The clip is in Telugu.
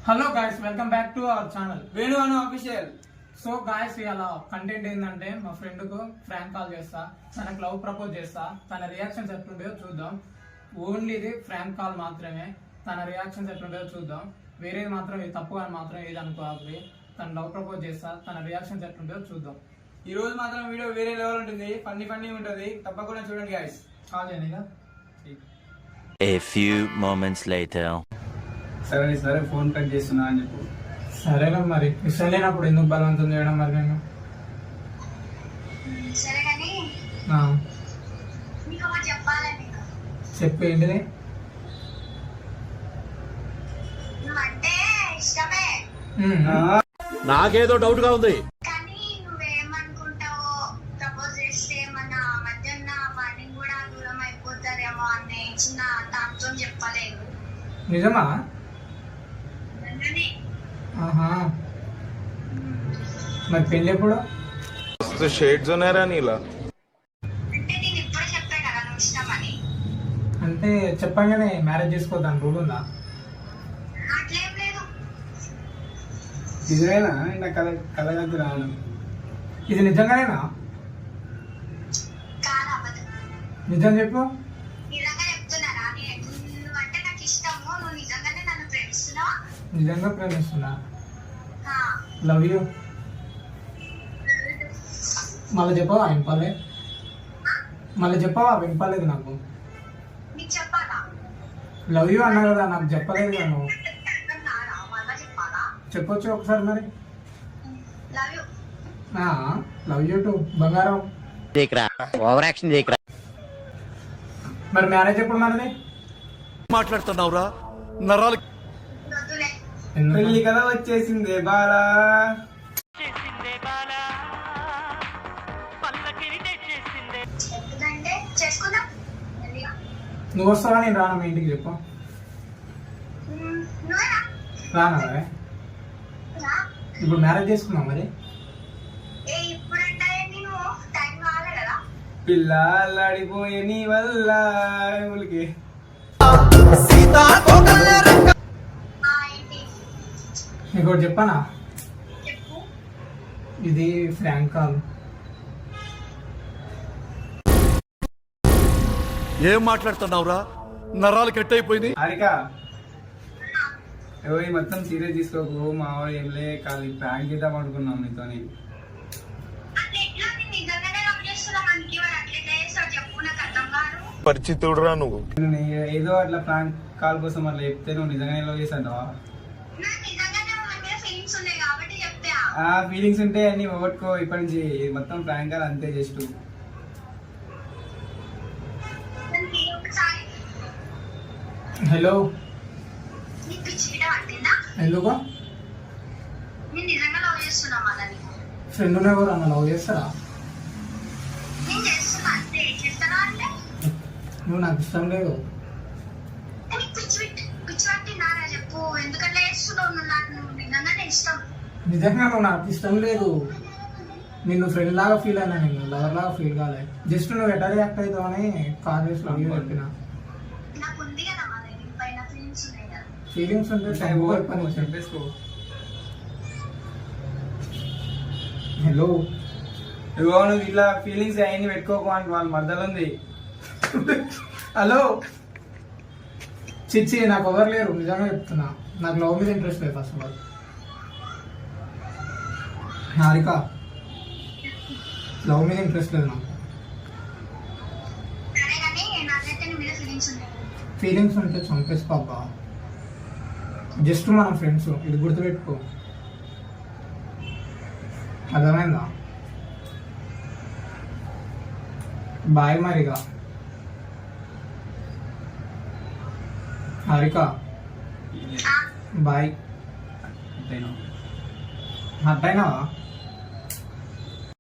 Hello guys, welcome back to our channel Venu Anu official. So guys, ఇలా కంటెంట్ ఏంటంటే మా ఫ్రెండ్ కు ఫ్రాంక్ కాల్ చేస్తా, తనకు లవ్ ప్రపోజ్ చేస్తా, తన రియాక్షన్స్ ఎట్లుంటాయో చూద్దాం. ఓన్లీ ఇది ఫ్రాంక్ కాల్ మాత్రమే, తన రియాక్షన్స్ ఎట్లుంటాయో చూద్దాం. వేరేది మాత్రం ఇది తప్పు అని మాత్రం ఏది అనుకోవాలి. తను లవ్ ప్రపోజ్ చేస్తా, తన రియాక్షన్స్ ఎట్లుంటాయో చూద్దాం. ఈ రోజు మాత్రం వీడియో వేరే లెవెల్ ఉంటుంది, ఫన్నీ ఉంటుంది, తప్పకుండా చూడండి గాయస్. కాల్ చేయనిగా. A few moments later. సరే సరే, ఫోన్ కట్ చేస్తున్నా అని చెప్పు. సరేనా, మరి ఇష్టం లేనప్పుడు ఎందుకు బలవంతం చేయడం మరి నేను. సరే కానీ నీకు ఒకటి చెప్పాలని. చెప్పు, ఏంటిది? నువ్వంటే ఇష్టమే, నాకేదో డౌట్ గా ఉంది. కానీ నువ్వేమనుకుంటావో ప్రపోజ్ చేస్తే మన మధ్య ఉన్న బాండింగ్ కూడా దూరం అయిపోతారేమో అనే చిన్న దాంతో చెప్పలేదు. నిజమా? అందుకని ఆహా, మరి పెళ్ళి ఎప్పుడు? షేడ్స్ ఉన్నారా నీలా? అంటే నేను ఇప్పుడే చెప్పా కదా నువ్వు ఇష్టమని. అంటే చెప్పగానే మ్యారేజ్ చేసుకోవద్దని రూల్ ఉందా? అట్లేం లేదు. నిజమేనా? నా కలగద్దు రాను. ఇది నిజంగానేనా? కాదు, అవ్వదు. నిజం చెప్పు. నిజంగా చెప్తున్నారా? నువ్వంటే నాకు ఇష్టము, నువ్వు నిజంగానే నన్ను ప్రేమిస్తున్నావా? నిజంగా ప్రేమిస్తున్నా. Love you. మళ్ళీ చెప్పవా? వినపాలేదు. మళ్ళీ చెప్పవా? వినపాలేదు నాకు. నీకు చెప్పాలా? లవ్ యూ అన్నా కదా, నాకు చెప్పలేదు కదా నువ్వు. మళ్ళా చెప్పాలా? చెప్పొచ్చు ఒకసారి మరి. Love you. Love you too బంగారం. ఓవర్ యాక్షన్ చేయకరా. మరి మ్యారేజ్ ఎప్పుడు మనది? మాట్లాడుతున్నావురా నరాలు. వద్దులే. పెళ్లి కదా వచ్చేసిందే బాలా. ఎందుకంటే చేసుకుందాం. నువ్వు వస్తావా? నేను రాను మీ ఇంటికి. చెప్పు. నువ్వేనా? రానా మరి? రా. ఇప్పుడు మ్యారేజ్ చేసుకున్నావు మరి? ఇప్పుడంటే నేను టైం కావాలి కదా. పిల్ల అల్లాడిపోయే నీ వల్ల ఊరికి. ఏంటి నీకు ఒకటి చెప్పానా? చెప్పు. ఇది ఫ్రాంక్ కాల్. ఏం మాట్లాడుతున్నావురా నరాలు కట్ అయిపోయింది. హారిక, ఎవరి మొత్తం సీరియస్ తీసుకోకు. మా వాడు ఏంలే కాదు, ప్రాంక్ చేద్దాం అనుకున్నాం నీతోని. అంటే ఎట్లా? నేను నిజంగానే లవ్ చేస్తున్నా. మనకి వాడు అట్లయితే చేస్తాడు చెప్పు, నాకు అర్థం కాదు. పరిచితుడురా నువ్వు. నేను ఏదో అట్లా ప్రాంక్ కాల్ కోసం అట్లా చెప్తే నువ్వు నిజంగానే లవ్ చేసావా? నాకు నిజంగానే మన మీద ఫీలింగ్స్ ఉన్నాయి కాబట్టి చెప్తే. ఆ ఫీలింగ్స్ ఉంటే అన్ని పోగొట్టుకో ఇప్పటి నుంచి. మొత్తం ప్రాంక్ కాల్ అంతే జస్ట్. ఒకసారి హలో. నీకు పిచ్చి గిట్ట పట్టిందా? ఎందుకు? నేను నిజంగా లవ్ చేస్తున్నా మళ్ళీ నీకు. ఫ్రెండ్ ఎవరు అన్న లవ్ చేస్తారా? నేను చేస్తున్నా అంతే. చేస్తానా అంటే నువ్వు నాకు ఇష్టం లేదు. నీకు పిచ్చి పట్టిందా నా చెప్పు. ఎందుకంటే చేస్తున్నావు నువ్వు నాకు. నువ్వు నిజంగానే ఇష్టం. నిజంగా నువ్వు నాకు ఇష్టం లేదు. నిన్ను ఫ్రెండ్ లాగా ఫీల్ అయినా, నేను లవర్ లాగా ఫీల్ కాలే. జస్ట్ నువ్వు ఎట్లా రియాక్ట్ అవుతావు అని కాల్ చేసి లవ్ యూ చెప్పిన. నాకు ఉంది కదా మళ్ళీ నీ పైన ఫీలింగ్స్ ఉన్నాయి కదా. ఫీలింగ్స్ ఉంటే చెప్పేసుకో. హలో. ఇగో నువ్వు ఇట్లా ఫీలింగ్స్ అవన్నీ పెట్టుకోకు అని వాళ్ళ మద్దలు ఉంది. హలో. చిచ్చి, నాకు ఎవరు లేరు. నిజంగా చెప్తున్నా, నాకు లవ్ మీద ఇంట్రెస్ట్ లేదు. First of all Harika, love మీద ఇంట్రెస్ట్ లేదు నాకు. సరే కానీ నాకైతే నీ మీద ఫీలింగ్స్ ఉన్నాయి. ఫీలింగ్స్ ఉంటే చంపేసి పాపా. జస్ట్ మనం ఫ్రెండ్స్, ఇది గుర్తుపెట్టుకో. అర్థమైందా? బాయ్ మరిగా. హారిక బాయ్. హట్ అయినావా?